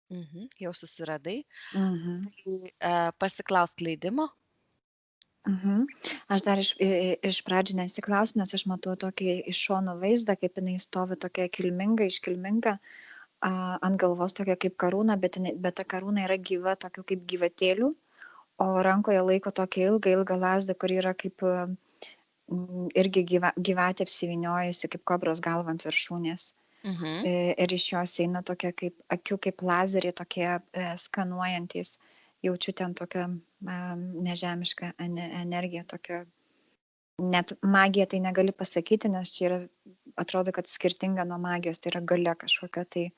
Jau susiradai. Mhm. Tai pasiklausk leidimo. Aš dar iš pradžių nesiklausiu, nes aš matau tokį iš šono vaizdą, kaip jinai stovi tokia kilminga, iškilminga, ant galvos tokia kaip karūna, bet ta karūna yra gyva, tokių kaip gyvatėlių, o rankoje laiko tokia ilga lazda, kur yra kaip irgi gyvatė apsiviniojusi, kaip kobros galva ant viršūnės. Ir iš jos eina tokia kaip akių, kaip lazeriai, tokie skanuojantis. Jaučiu ten tokią nežemišką energiją, tokią, net magija tai negali pasakyti, nes čia yra, atrodo, kad skirtinga nuo magijos, tai yra galia kažkokia tai,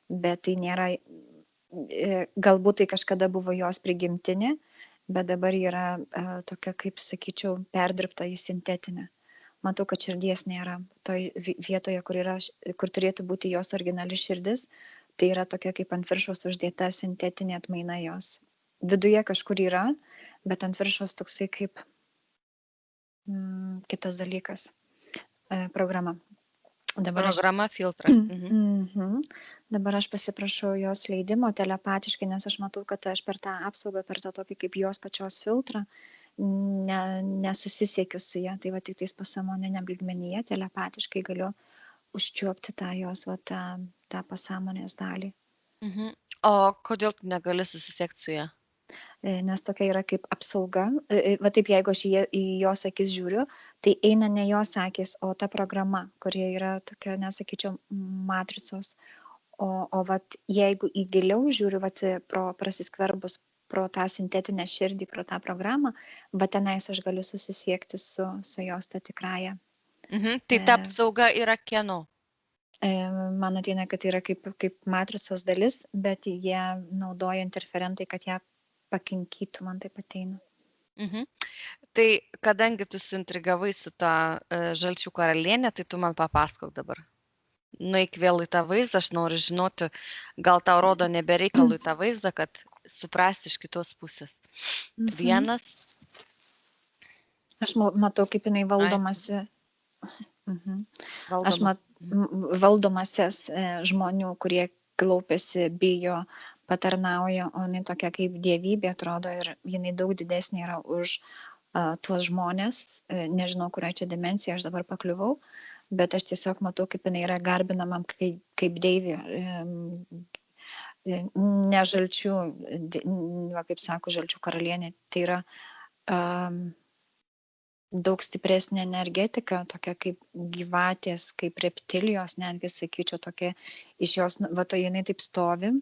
bet tai nėra, galbūt tai kažkada buvo jos prigimtinė, bet dabar yra tokia, kaip sakyčiau, perdirbta į sintetinę. Matau, kad širdies nėra. Toj vietoje, kur turėtų būti jos originali širdis, tai yra tokia kaip ant viršaus uždėta sintetinė atmaina jos. Viduje kažkur yra, bet ant viršaus toksai kaip kitas dalykas. Programa. Programa filtras. Dabar aš pasiprašau jos leidimo telepatiškai, nes aš matau, kad aš per tą apsaugą, per tą tokį kaip jos pačios filtrą, nesusisiekiu su ja, tai va tik tais pasąmoniniam lygmenyje telepatiškai galiu užčiuopti tą jos, va, tą pasąmonės dalį. O kodėl tu negali susisiekti su ja? Nes tokia yra kaip apsauga, va taip jeigu aš į jos akis žiūriu, tai eina ne jos akis, o ta programa, kurie yra tokia, nesakyčiau, matricos. O vat jeigu į giliau žiūriu, vat prasiskverbus pro tą sintetinę širdį, pro tą programą, va tenais aš galiu susisiekti su jos ta tikrąja. Tai ta apsauga yra kieno? Man ateina, kad yra kaip matricos dalis, bet jie naudoja interferentai, kad ją pakinkytų, man taip ateina. Tai kadangi tu suintrigavai su tą žalčių karalienė, tai tu man papasakok dabar. Nueik vėl į tą vaizdą, aš noriu žinoti, gal tau rodo nebereikalų į tą vaizdą, kad suprasti iš kitos pusės. Vienas. Aš matau, kaip jinai valdomasi. Aš valdomasias žmonių, kurie klaupėsi, bijo, patarnauja, o jinai tokia kaip dievybė atrodo ir jinai daug didesnė yra už tuos žmonės. Nežinau, kurioje čia dimensija aš dabar pakliuvau, bet aš tiesiog matau, kaip jinai yra garbinama kaip deivė. Ne žalčių, kaip sako, žalčių karalienė, tai yra daug stipresnė energetika, tokia kaip gyvatės, kaip reptilijos, netgi sakyčiau, tokia iš jos, va to jinai taip stovi,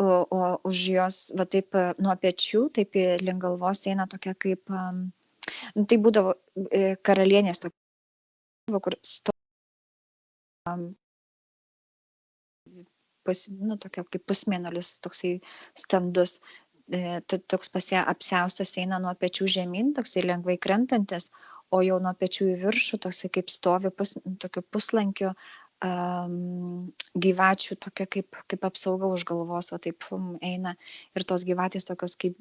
o už jos, va taip nuo pečių, taip link galvos eina tokia kaip, tai būdavo karalienės tokia, kur stovi, tokia kaip pusmėnulis, toksai standus. Toks apsiaustas eina nuo pečių žemyn, toksai lengvai krentantis, o jau nuo pečių į viršų toksai kaip stovi tokiu puslankiu gyvačių, tokia kaip apsauga už galvos, o taip eina ir tos gyvatės tokios kaip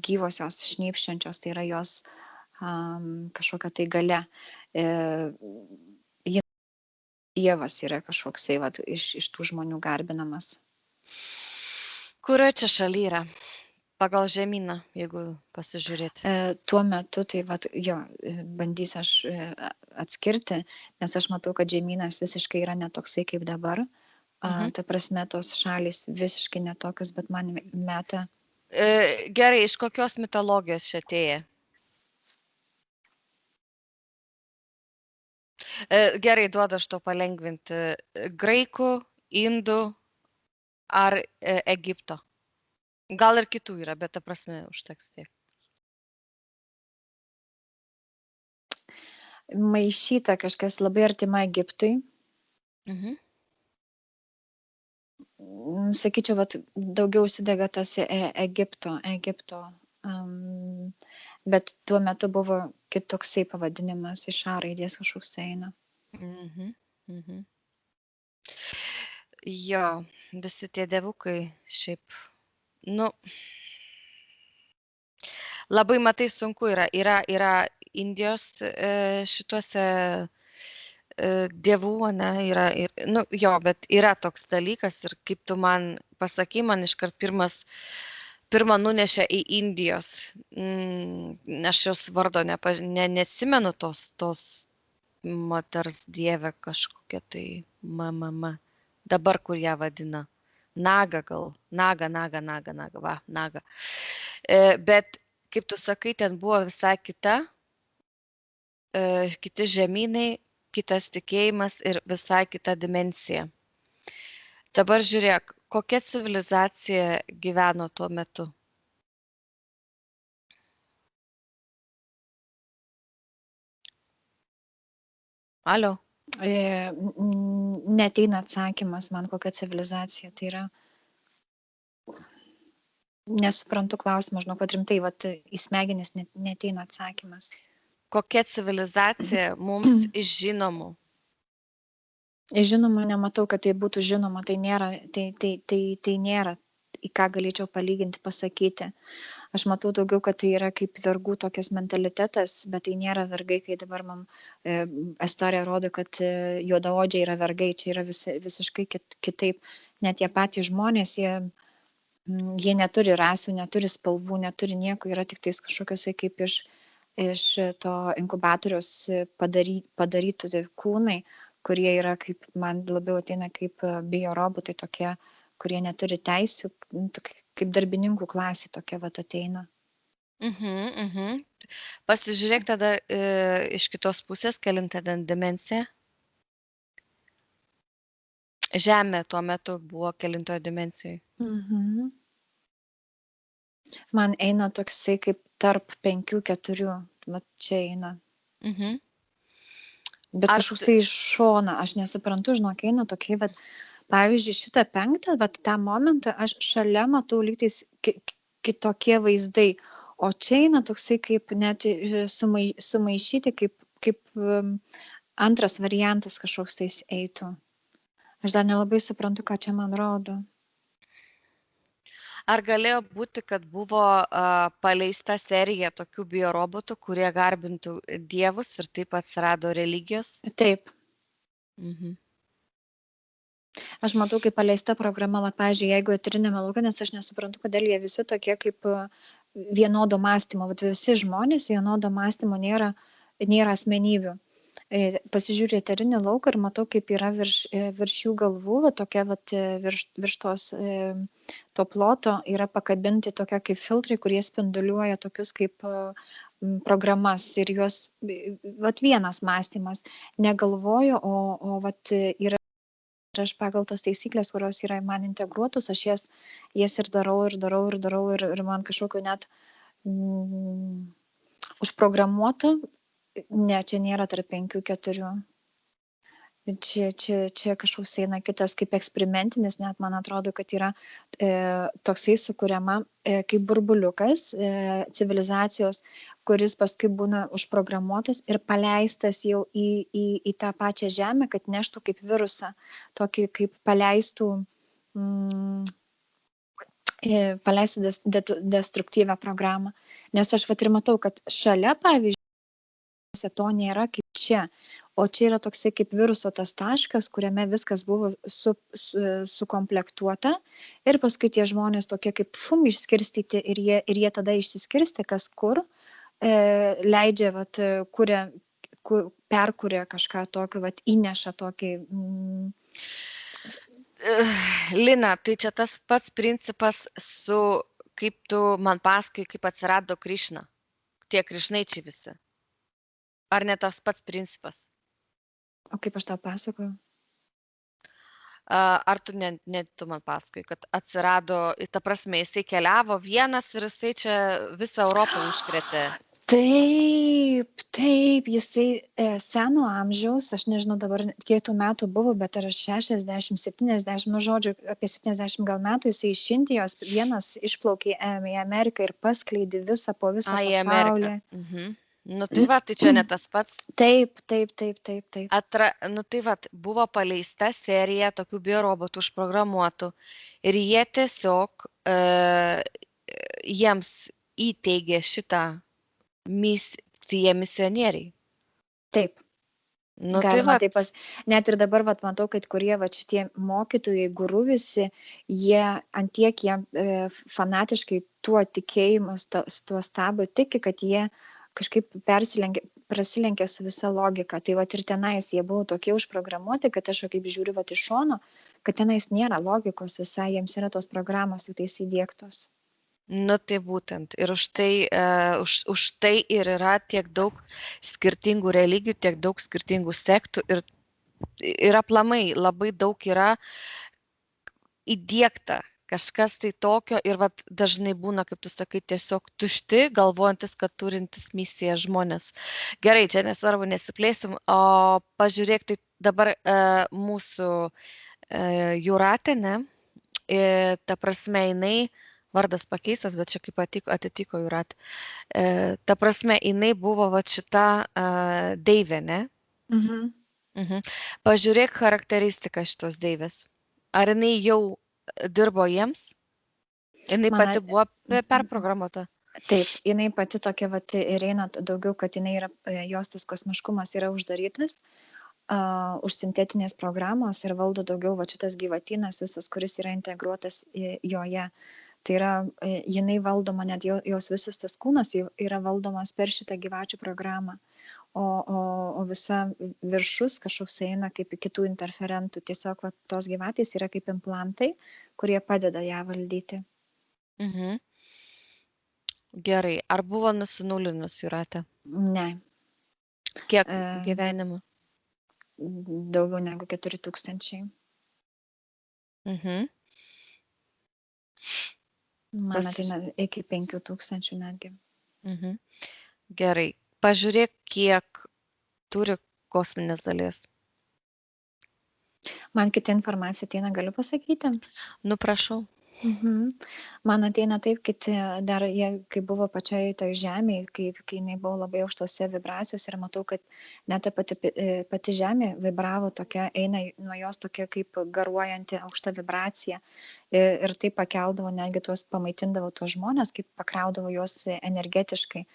gyvosios, šnypščiančios, tai yra jos kažkokia tai galia. Dievas yra kažkoksai iš tų žmonių garbinamas. Kurioje čia šaly yra? Pagal žemyną, jeigu pasižiūrėti. Tuo metu, tai bandysiu aš atskirti, nes aš matau, kad žemynas visiškai yra netoksai kaip dabar. Ta prasme, tos šalis visiškai netokios, bet man meta. Gerai, iš kokios mitologijos čia atėję? Gerai, duodu aš to palengvinti. Graikų, indų ar Egipto? Gal ir kitų yra, bet ta prasme užteks tiek. Maišyta kažkas labai artima Egiptui. Sakyčiau, daugiau užsidega tas Egipto, bet tuo metu buvo kitoksai pavadinimas, iš A raidės kažkoks eina. Jo, visi tie dievukai šiaip, labai matai sunku yra Indijos šituose dievų, ne, yra, nu, jo, bet yra toks dalykas ir kaip tu man pasakai, man iškart pirmą nunešė į Indijos. Aš jos vardo neatsimenu tos moters dievę kažkokia tai mama. Dabar kur ją vadina. Naga gal. Naga, va, naga. Bet, kaip tu sakai, ten buvo visai kiti žemynai, kitas tikėjimas ir visai kita dimensija. Dabar žiūrėk, kokia civilizacija gyveno tuo metu? Alio? Neateina atsakymas man, kokia civilizacija tai yra. Nesuprantu klausimą, žinau, kad rimtai, vat, į smegenis neateina atsakymas. Kokia civilizacija mums iš žinomų? Žinoma, nematau, kad tai būtų žinoma, tai nėra, į ką galėčiau palyginti, pasakyti. Aš matau daugiau, kad tai yra kaip vergų tokias mentalitetas, bet tai nėra vergai, kai dabar man istorija rodo, kad juodaodžiai yra vergai, čia yra visiškai kitaip. Net tie patys žmonės, jie neturi rasių, neturi spalvų, neturi nieko, yra tik tais kažkokios kaip iš to inkubatoriaus padaryti kūnai, kurie yra, kaip man labiau ateina kaip biorobotai tokie, kurie neturi teisių, kaip darbininkų klasė tokia vat ateina. Pasižiūrėk tada iš kitos pusės, kelinta dimensija. Žemė tuo metu buvo kelintoje dimensijoje. Man eina toksai kaip tarp 5-4, mat čia eina. Bet kažkoksai iš šona, aš nesuprantu, žinok, eina tokie, bet pavyzdžiui, šitą 5, vat tą momentą aš šalia matau lygtais kitokie vaizdai, o čia eina toksai kaip net sumaišyti, kaip antras variantas kažkoks tais eitų. Aš dar nelabai suprantu, ką čia man rodo. Ar galėjo būti, kad buvo paleista serija tokių biorobotų, kurie garbintų dievus ir taip atsirado religijos? Taip. Aš matau, kaip paleista programa, pavyzdžiui, jeigu eterinėme lauke, nes aš nesuprantu, kodėl jie visi tokie kaip vienodo mąstymo, visi žmonės vienodo mąstymo nėra asmenybių. Pasižiūrėjau eterinį lauką ir matau, kaip yra virš jų galvų, tokia virš to ploto yra pakabinti tokia kaip filtrai, kurie spinduliuoja tokius kaip programas ir juos, vienas mąstymas, negalvoju, o yra aš pagal tas taisyklės, kurios yra man integruotos, aš jas ir darau ir man kažkokio net užprogramuota. Ne, čia nėra tarp 5-4. Čia kažkoks eina kitas kaip eksperimentinis, net man atrodo, kad yra toksai sukuriama kaip burbuliukas civilizacijos, kuris paskui būna užprogramuotas ir paleistas jau į tą pačią žemę, kad neštų kaip virusą, tokį kaip paleistų destruktyvę programą. Nes aš ir matau, kad šalia, pavyzdžiui, to nėra kaip čia, o čia yra toksai kaip viruso tas taškas, kuriame viskas buvo sukomplektuota ir paskui tie žmonės tokie kaip išskirstyti ir jie tada išsiskirsti, kas kur, leidžia, perkuria kažką tokio, įneša tokį. Lina, tai čia tas pats principas kaip tu man pasakai, kaip atsirado Krišna, tie krišnaičiai visi. Ar ne tas pats principas? O kaip aš tau pasakoju? Ar tu tu man pasakoji, kad atsirado, ta prasme, jisai keliavo vienas ir jisai čia visą Europą užkrėtė? Taip, jisai seno amžiaus, aš nežinau dabar kiek tų metų buvo, bet ar 60, 70, žodžiu, apie 70 gal metų jisai iš Indijos vienas išplaukė į Ameriką ir paskleidė po visą pasaulį. Nu tai va, tai čia ne tas pats. Taip. Nu tai va, buvo paleista serija tokių biorobotų užprogramuotų ir jie tiesiog jiems įteigė šitą misionieriai. Taip. Nu tai Galima vat, taip net ir dabar vat, matau, kad kurie vat, šitie mokytojai, guru visi, jie antiek jie fanatiškai tuo tikėjimu, tuo stabu tiki, kad jie kažkaip prasilenkia su visa logika. Tai vat ir tenais jie buvo tokie užprogramuoti, kad aš kaip žiūriu vat iš šono, kad tenais nėra logikos visai, jiems yra tos programos tik tais įdėktos. nu tai būtent. Ir už tai ir yra tiek daug skirtingų religijų, tiek daug skirtingų sektų ir aplamai labai daug yra įdiegta kažkas tai tokio ir vat dažnai būna, kaip tu sakai, tiesiog tušti, galvojantis, kad turintis misiją žmonės. Gerai, čia nesvarbu, nesiplėsim, o pažiūrėk, tai dabar mūsų Jūratė, ne? Ta prasme, jinai, vardas pakeistas, bet čia kaip atitiko Jūratė. Ta prasme, jinai buvo vat šita deivė, ne? Pažiūrėk charakteristiką šitos deivės. Ar jinai jau dirbo jiems? Jinai pati buvo perprogramuota. Taip, jinai pati tokia vat, ir eina daugiau, kad jinai yra, jos tas kosmiškumas yra uždarytas už sintetinės programos ir valdo daugiau va šitas gyvatynas visas, kuris yra integruotas joje. Tai yra, jinai valdoma, net jos visas tas kūnas yra valdomas per šitą gyvačių programą. O visa viršus kažkoks eina kaip kitų interferentų. Tiesiog va, tos gyvatės yra kaip implantai, kurie padeda ją valdyti. Gerai. Ar buvo nusinulinus Jūratė? Ne. Kiek gyvenimų? Daugiau negu 4000. Man ateina iki 5000 netgi. Gerai. Pažiūrėk, kiek turi kosminės dalies. Man kita informacija ateina, galiu pasakyti? Nu, prašau. Man ateina taip, kad dar jie, kai buvo pačiai toj žemėje, kai jinai buvo labai aukštose vibracijos ir matau, kad net pati žemė vibravo tokia, eina nuo jos tokia kaip garuojanti aukšta vibracija ir tai pakeldavo, netgi pamaitindavo tuos žmonės, kaip pakraudavo juos energetiškai.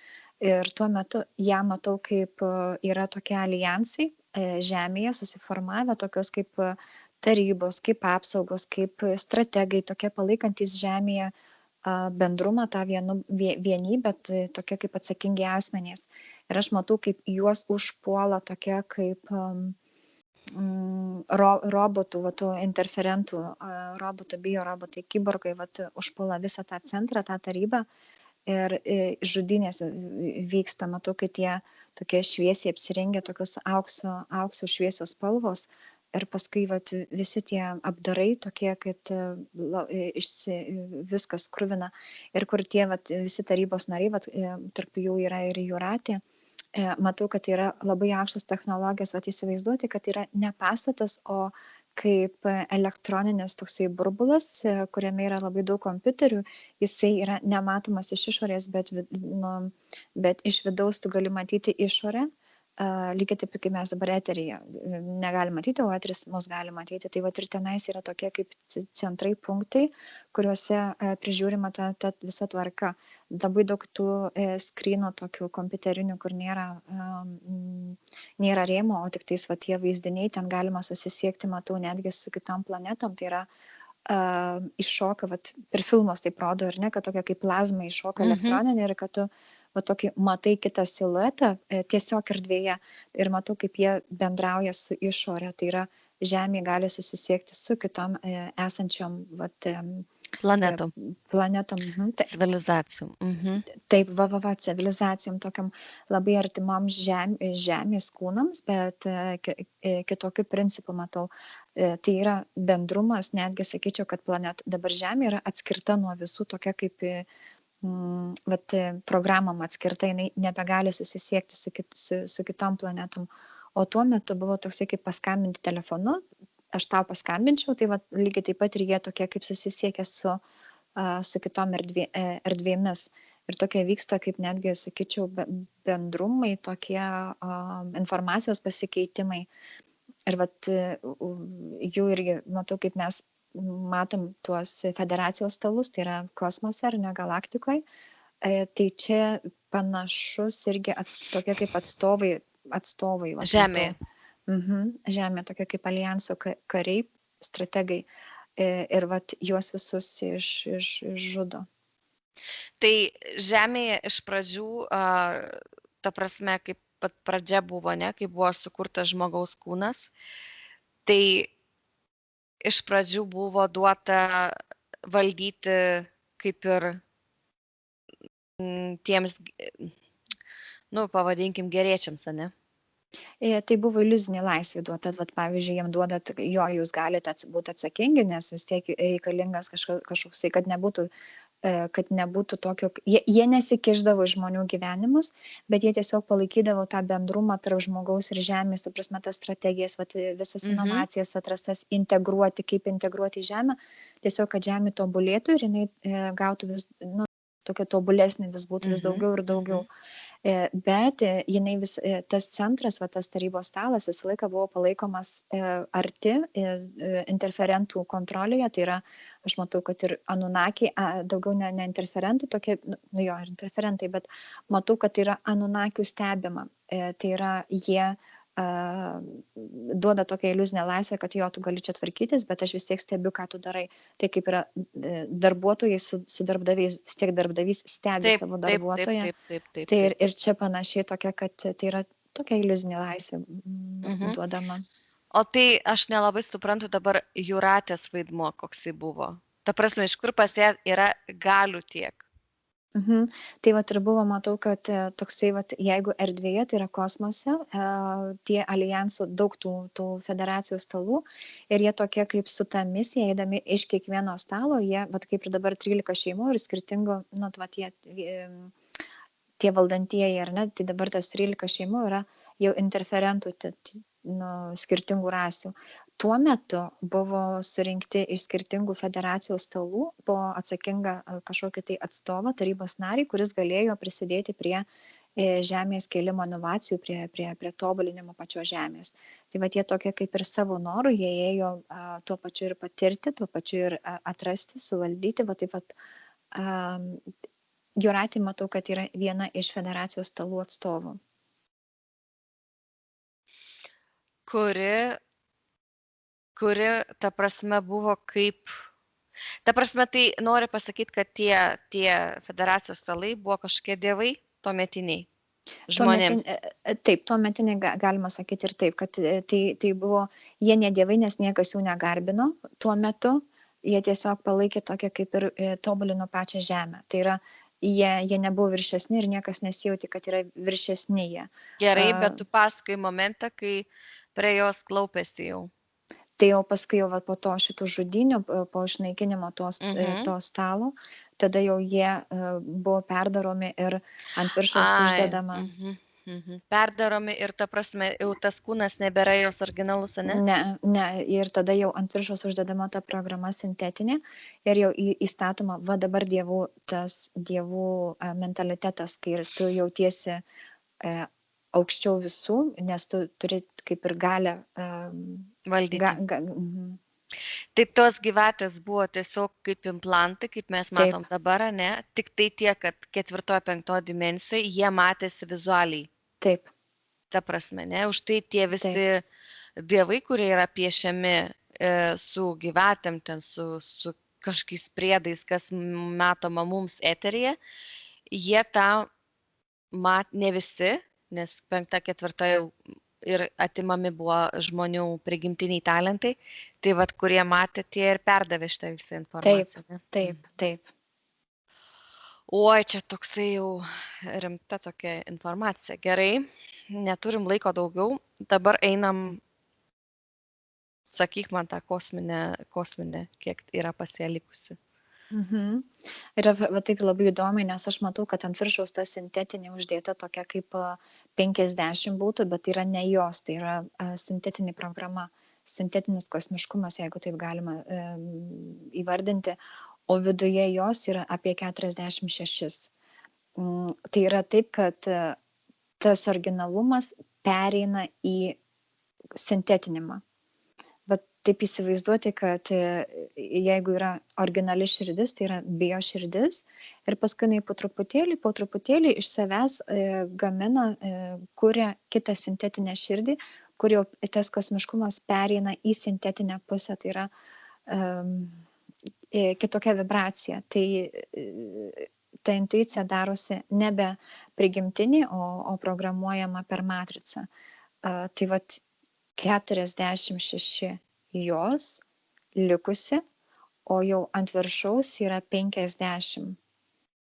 Ir tuo metu ją matau, kaip yra tokie alijansai žemėje susiformavę, tokios kaip tarybos, kaip apsaugos, kaip strategai, tokie palaikantis žemėje bendrumą, tą vienybę, tokie kaip atsakingi asmenys. Ir aš matau, kaip juos užpuola tokie kaip robotų, interferentų, robotų, biorobotai, kiborgai, užpuola visą tą centrą, tą tarybą. Ir žudynės vyksta, matau, kad jie tokie šviesiai apsirengę, tokios aukso šviesios spalvos. Ir paskui visi tie apdarai tokie, kad viskas kruvina. Ir kur tie visi tarybos nariai, tarp jų yra ir Jūratė, matau, kad yra labai aukštos technologijos, įsivaizduoti, kad yra ne pastatas, o kaip elektroninis toksai burbulas, kuriame yra labai daug kompiuterių, jisai yra nematomas iš išorės, bet iš vidaus tu gali matyti išorę. Lygiai taip, kaip mes dabar eteryje negali matyti, o eteris mus gali matyti. Tai ir tenais yra tokie kaip centrai, punktai, kuriuose prižiūrima ta visa tvarka. Labai daug tų skrynų tokių kompiuterinių, kur nėra rėmų, o tik tais tie vaizdiniai, ten galima susisiekti, matau, netgi su kitom planetom. Tai yra iššoka, per filmus taip rodo, ir ne, kad tokia kaip plazma iššoka elektroninė ir kad tu tokį matai kitą siluetą tiesiog erdvėje ir matau, kaip jie bendrauja su išorė. Tai yra Žemė gali susisiekti su kitom esančiom planetom. Civilizacijom. Taip, civilizacijom, tokiam labai artimom Žemės kūnams, bet kitokiu principu matau. Tai yra bendrumas, netgi sakyčiau, kad dabar Žemė yra atskirta nuo visų, tokia kaip programom atskirta, jinai nebegali susisiekti su kitom planetom. O tuo metu buvo toksai kaip paskambinti telefonu, aš tau paskambinčiau, tai lygiai taip pat ir jie tokie kaip susisiekia su kitom erdvėmis. Ir tokie vyksta kaip netgi, sakyčiau, bendrumai, tokie informacijos pasikeitimai. Ir jų irgi matau, kaip mes matom tuos federacijos stalus, tai yra kosmose ar ne galaktikoje. Tai čia panašus irgi tokie kaip atstovai Žemėje. Žemė tokia kaip alijanso kariai, strategai ir vat juos visus išžudo. Tai Žemėje iš pradžių, ta prasme, kaip pat pradžia buvo, ne, kai buvo sukurtas žmogaus kūnas, tai iš pradžių buvo duota valdyti kaip ir tiems, nu, pavadinkim geriečiams, ne? Tai buvo iliuzinė laisvė duota, vat, pavyzdžiui, jiem duodat, jo, jūs galite būti atsakingi, nes vis tiek reikalingas kažkoks tai, kad nebūtų tokio, jie nesikišdavo į žmonių gyvenimus, bet jie tiesiog palaikydavo tą bendrumą tarp žmogaus ir žemės, ta prasme, tas strategijas, vat, visas inovacijas atrastas, kaip integruoti į žemę, tiesiog, kad žemė tobulėtų ir jinai gautų vis, nu, tokia tobulesnė, vis būtų vis daugiau ir daugiau. Bet jinai tas centras, tas tarybos stalas visą laiką buvo palaikomas arti interferentų kontrolėje, tai yra, aš matau, kad ir Anunakiai, daugiau ne interferentai, tokie, nu jo, ir interferentai, bet matau, kad yra Anunakių stebima, tai yra jie duoda tokią iliuzinę laisvę, kad jo, tu gali čia tvarkytis, bet aš vis tiek stebiu, ką tu darai. Tai kaip yra darbuotojai su darbdaviais, vis tiek darbdavys stebi savo darbuotoją. Taip. Tai ir čia panašiai tokia, kad tai yra tokia iliuzinė laisvė duodama. O tai aš nelabai suprantu dabar Jūratės vaidmuo, koksai buvo. Ta prasme, iš kur pas ją yra galių tiek? Tai vat ir buvo, matau, kad toksai, vat, jeigu erdvėje, tai yra kosmose, tie alijansų daug tų federacijų stalų ir jie tokie kaip su ta misija, eidami iš kiekvieno stalo, jie, vat, kaip ir dabar 13 šeimų ir skirtingų, nu, vat, tie valdantieji, ar ne, tai dabar tas 13 šeimų yra jau interferentų, nu, skirtingų rasių. Tuo metu buvo surinkti iš skirtingų federacijų stalų, buvo atsakinga kažkokį tai atstovą, tarybos narį, kuris galėjo prisidėti prie žemės kėlimo inovacijų, prie tobulinimo pačios žemės. Tai va, jie tokie kaip ir savo norų, jie ėjo tuo pačiu ir patirti, tuo pačiu ir atrasti, suvaldyti. Va, taip pat Jūratė, matau, kad yra viena iš federacijos stalų atstovų. Kuri, ta prasme, buvo kaip... Ta prasme, tai nori pasakyti, kad tie federacijos stalai buvo kažkokie dievai tuometiniai žmonėms. Taip, tuometiniai galima sakyti ir taip, kad tai buvo, jie ne dievai, nes niekas jų negarbino tuo metu, jie tiesiog palaikė tokią kaip ir tobulino pačią žemę. Tai yra, jie nebuvo viršesni ir niekas nesijauti, kad yra viršesni jie. Gerai, bet tu pasakai momentą, kai prie jos klaupėsi jau. Tai jau paskui jau po to šitų žudynių, po išnaikinimo to stalo, tada jau jie buvo perdaromi ir ant viršaus uždedama. Perdaromi ir, ta prasme, jau tas kūnas nebėra jos originalus, ne? Ne, ir tada jau ant viršaus uždedama ta programa sintetinė ir jau įstatoma, va dabar dievų mentalitetas, kai ir tu jautiesi aukščiau visų, nes tu turi kaip ir galę valdyti. Tai tos gyvatės buvo tiesiog kaip implantai, kaip mes matom dabar, ne? Tik tai tiek, kad 4-5 dimensijoje jie matėsi vizualiai. Taip. Ta prasme, ne? Už tai tie visi dievai, kurie yra piešiami su gyvatėm, ten su kažkokiais priedais, kas matoma mums eteryje, jie tą ne visi, nes 5-4 jau ir atimami buvo žmonių prigimtiniai talentai, tai vat, kurie matė, tie ir perdavė šitą visą informaciją. Taip. Oi, čia toksai jau rimta tokia informacija. Gerai, neturim laiko daugiau, dabar einam, sakyk man tą kosminę, kiek yra pasilikusi. Ir va, taip labai įdomi, nes aš matau, kad ant viršaus ta sintetinė uždėta tokia kaip 50 būtų, bet yra ne jos, tai yra sintetinė programa, sintetinis kosmiškumas, jeigu taip galima įvardinti, o viduje jos yra apie 46. Tai yra taip, kad tas originalumas pereina į sintetinimą. Taip įsivaizduoti, kad jeigu yra originali širdis, tai yra bio širdis ir paskui jinai po truputėlį iš savęs gamina, kuria kitą sintetinę širdį, kur jau tas kosmiškumas pereina į sintetinę pusę, tai yra kitokia vibracija. Tai ta intuicija darosi nebe prigimtinė, o programuojama per matricą. Tai vat 46 jos likusi, o jau ant viršaus yra 50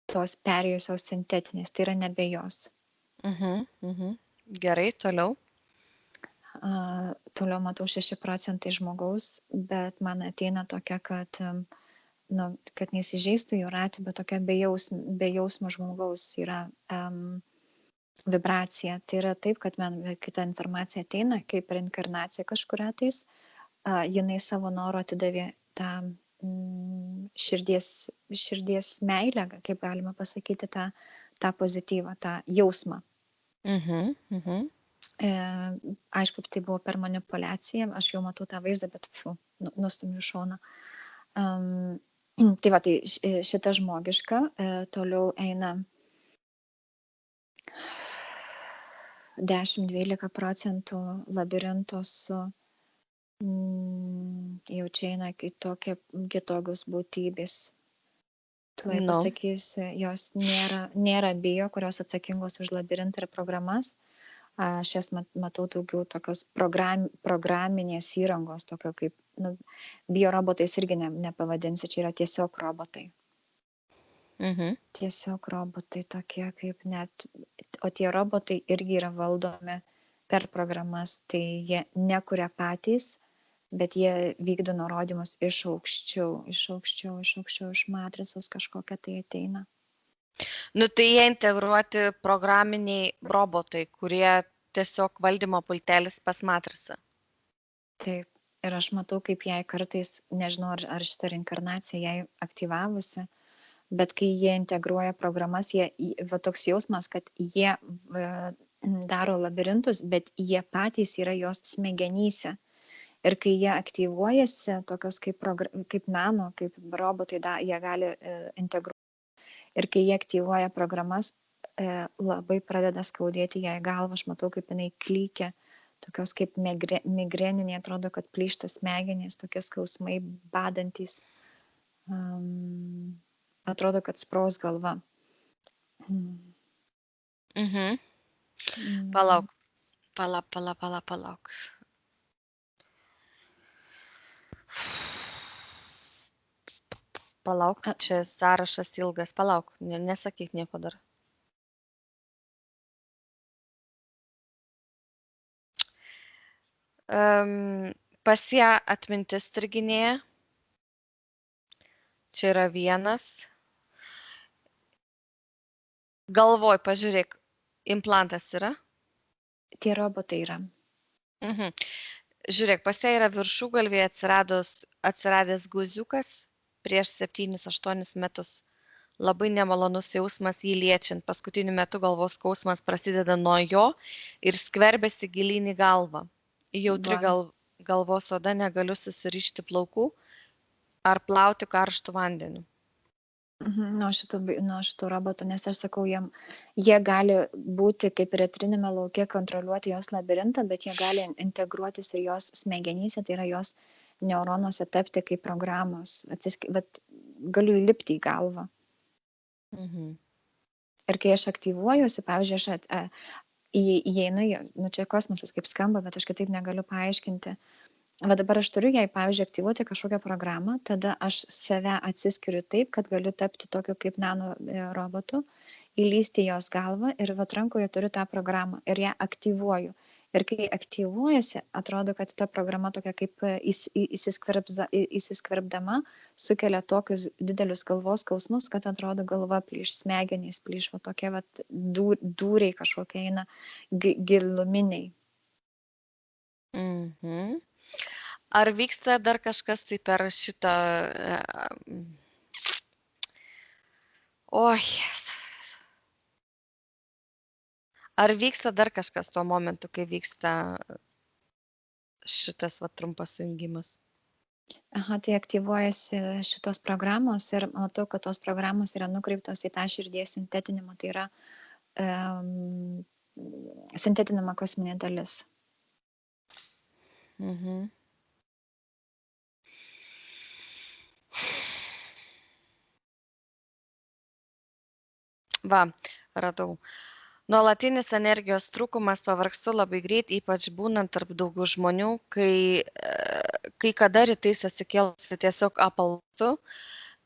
tos perėjusios sintetinės, tai yra nebe jos. Gerai, toliau. Toliau matau 6% žmogaus, bet man ateina tokia, kad neįsižeistų Jūratė, bet tokia bejausmo žmogaus yra vibracija. Tai yra taip, kad man kita informacija ateina, kaip reinkarnacija kažkuria tais, jinai savo noro atidavė tą širdies meilę, kaip galima pasakyti, tą pozityvą, tą jausmą. Aišku, tai buvo per manipuliaciją, aš jau matau tą vaizdą, bet nustumiu šoną. Tai va, tai šita žmogiška, toliau eina 10-12% labirinto su jau čia eina kitokios būtybės. Tuoj pasakysiu, jos nėra bijo, kurios atsakingos už labirintą ir programas. Aš jas matau daugiau tokios programinės įrangos, tokio kaip, biorobotais irgi nepavadinsi, čia yra tiesiog robotai. Tiesiog robotai tokie kaip net, o tie robotai irgi yra valdomi per programas, tai jie nekuria patys, bet jie vykdo nurodymus iš aukščiau, iš matricos kažkokia tai ateina. Tai jie integruoti programiniai robotai, kurie tiesiog valdymo pultelis pas matricą. Taip, ir aš matau, kaip jai kartais, nežinau, ar šitą reinkarnaciją jai aktyvavusi, bet kai jie integruoja programas, va toks jausmas, kad jie daro labirintus, bet jie patys yra jos smegenyse. Ir kai jie aktyvuojasi, tokios kaip nano, kaip robotai, jie gali integruoti. Ir kai jie aktyvuoja programas, labai pradeda skaudėti jai galvą. Aš matau, kaip jinai klykia, tokios kaip migreninė, atrodo, kad plyšta smegenys, tokie skausmai badantys. Atrodo, kad spros galva. Palauk. Palauk, čia sąrašas ilgas. Palauk, nesakyk nieko dar. Pas ją atmintis striginėja. Čia yra vienas. Galvoj, pažiūrėk, implantas yra? Tie robotai yra. Žiūrėk, pas ją yra viršugalvėje atsiradęs guziukas prieš 7-8 metus. Labai nemalonus jausmas jį liečiant. Paskutiniu metu galvos skausmas prasideda nuo jo ir skverbiasi gilyn į galvą. Jautri galvos oda, negaliu susirišti plaukų ar plauti karštų vandeniu. Nuo šitų robotų, nes aš sakau, jie gali būti kaip retrinėme lauke, kontroliuoti jos labirintą, bet jie gali integruotis ir jos smegenyse, tai yra jos neuronuose tapti kaip programos. Galiu įlipti į galvą. Ir kai aš aktyvuojuosi, pavyzdžiui, aš įeinu, čia kosmosas kaip skamba, bet aš kitaip negaliu paaiškinti. Va dabar aš turiu jai, pavyzdžiui, aktyvuoti kažkokią programą, tada aš save atsiskiriu taip, kad galiu tapti tokiu kaip nano robotu, įlysti jos galvą ir va rankoje turiu tą programą ir ją aktyvuoju. Ir kai aktyvuojasi, atrodo, kad ta programa tokia kaip įsiskverbdama sukelia tokius didelius galvos skausmus, kad atrodo galva plyš, smegenys plyš, va tokie va dūriai kažkokie eina giluminiai. Ar vyksta dar kažkas tai per šitą... Ar vyksta dar kažkas tuo momentu, kai vyksta šitas trumpas sujungimas? Tai aktyvuojasi šitos programos ir matau, kad tos programos yra nukreiptos į tą širdies sintetinimą, tai yra sintetinama kosminė dalis. Mhm. Va, radau. Nuolatinis energijos trūkumas, pavargstu labai greit, ypač būnant tarp daugiau žmonių, kai kada rytais atsikėlusi tiesiog apalpstu,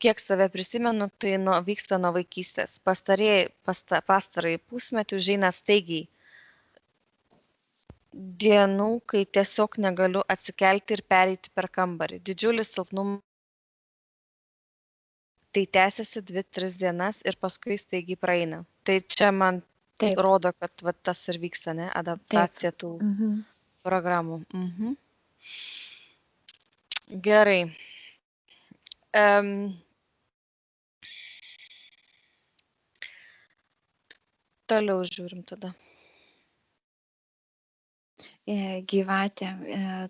kiek save prisimenu, tai vyksta nuo vaikystės. Pastarąjį pusmetį užeina staigiai dienų, kai tiesiog negaliu atsikelti ir pereiti per kambarį. Didžiulis silpnumas. Tai tęsiasi 2-3 dienas ir paskui staigiai praeina. Tai čia man Taip, rodo, kad va, tas ir vyksta, ne? taip. Adaptacija tų Mhm. programų. Mhm. Gerai. Em, Toliau žiūrim tada. Gyvatė,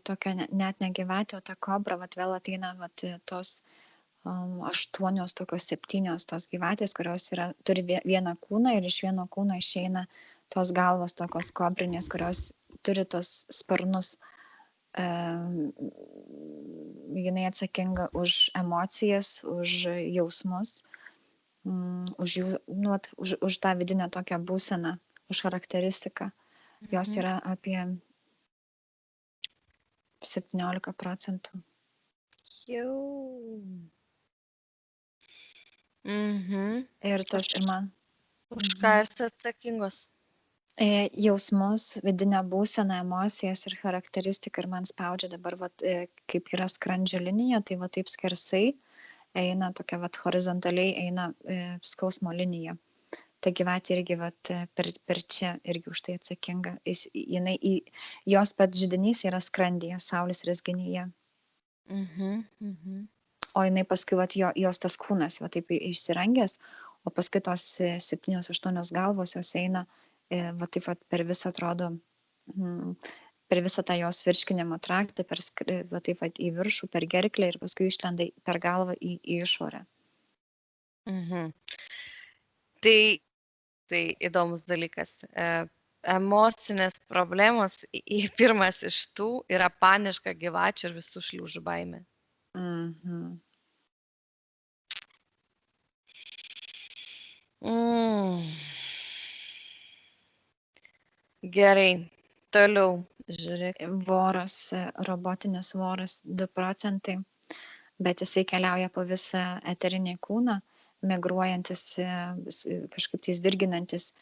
tokia net ne gyvatė, o ta kobra, vat vėl ateina vat tos 8, tokios 7 tos gyvatės, kurios turi vieną kūną ir iš vieno kūno išeina tos galvos tokios kobrinės, kurios turi tos sparnus. Jinai atsakinga už emocijas, už jausmus, už tą vidinę tokią būseną, už charakteristiką. Jos yra apie 17%. Jau. Mhm. Ir tas ir man. Už ką esi atsakingos? Jausmus, vidinę būseną, emocijas ir charakteristiką ir man spaudžia dabar, vat, kaip yra skrandžio linija, tai va taip skersai eina tokia, vat, horizontaliai eina skausmo linija. Ta gyvatė irgi vat, per čia irgi už tai atsakinga. Jos pats židinys yra skrandyje, saulės rezginyje. O jinai paskui, vat, jos tas kūnas va taip išsirangęs, o paskui tos 7-8 galvos jos eina va taip vat, per visą atrodo, per visą tą jos virškinimo traktą, va taip vat į viršų, per gerklę ir paskui išlenda per galvą į išorę. Tai įdomus dalykas. Emocinės problemos, pirmas iš tų yra paniška gyvačių ir visų šliužų baimė. Gerai, toliau žiūrėk. Voras, robotinis voras 2%, bet jisai keliauja po visą eterinį kūną, migruojantis, kažkaip tais dirginantis,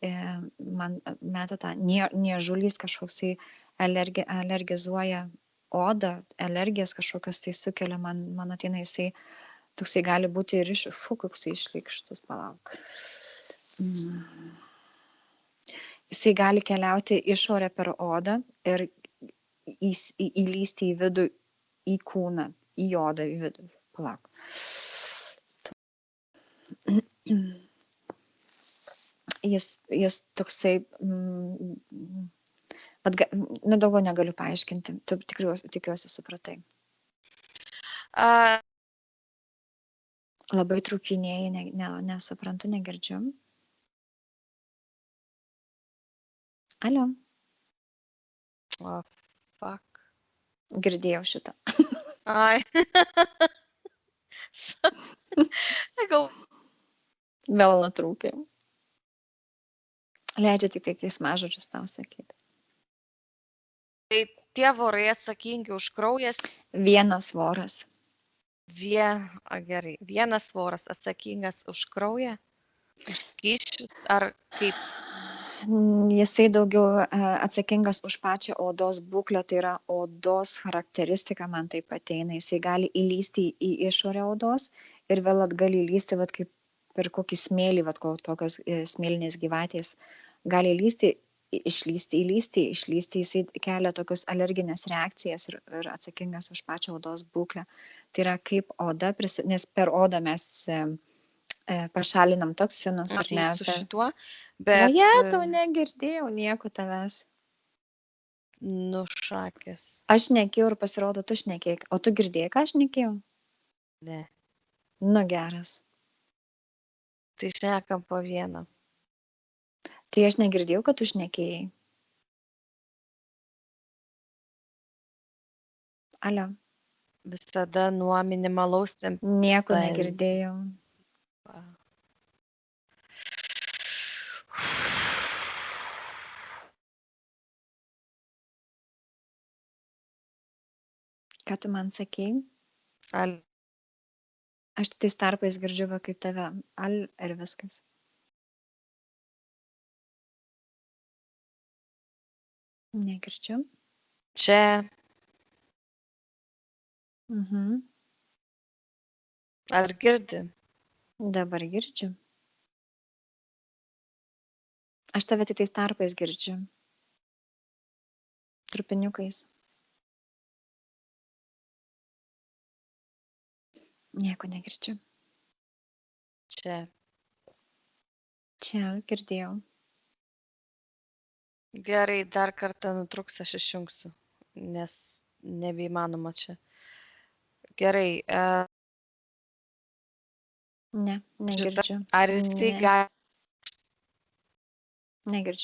man meta tą niežulys kažkoksai alergizuoja odą, alergijas kažkokios tai sukelia, man ateina jisai, toksai gali būti ir koksai išlikštus, palauk. Jisai gali keliauti išorę per odą ir įlysti į vidų, į kūną, į odą, į vidų. Palauk. Jis toksai, daugiau negaliu paaiškinti, tu tikiuosi supratai. Labai trūkinėjai, nesuprantu, negirdžiu. Alio. Fuck. Girdėjau šitą. Ai. Vėl nutrūkė. Leidžia tik tai keismažodžius tau sakyti. Tai tie vorai atsakingi už kraujas? Vienas voras. Gerai. Vienas voras atsakingas už kraują? Už skysčius ar kaip? Jisai daugiau atsakingas už pačią odos būklę, tai yra odos charakteristika, man taip ateina. Jisai gali įlysti į išorę odos ir vėl atgal įlysti, vat, kaip per kokį smėlį, vat, tokios smėlinės gyvatės. Gali įlysti, įlysti, jisai kelia tokius alerginės reakcijas ir atsakingas už pačią odos būklę. Tai yra kaip oda, nes per odą mes pašalinam toksinus. Aš tai su šituo, bet... Oje, tau negirdėjau nieko tavęs. Nušakės. Aš šnekėjau ir pasirodo, tu šnekėjai. O tu girdėjai, ką aš šnekėjau? Ne. Nu, geras. Tai šnekam po vieną. Tai aš negirdėjau, kad tu šnekėjai. Alio. Visada nuo minimalaus Nieko tempo. negirdėjau. Ką tu man sakei? Al. Aš tik tais tarpais girdžiu, va, kaip tave. Al ir viskas. Negirdžiu. Čia. Mhm. Ar girdi? Dabar girdžiu. Aš tave tik tais tarpais girdžiu. Trupiniukais. Nieko negirdžiu. Čia. Čia girdėjau. Gerai, dar kartą nutrūks, aš išjungsiu, nes nebeįmanoma čia. Gerai. Ne, negirdžiu. Ar jisai Ne. gali Negirdžiu.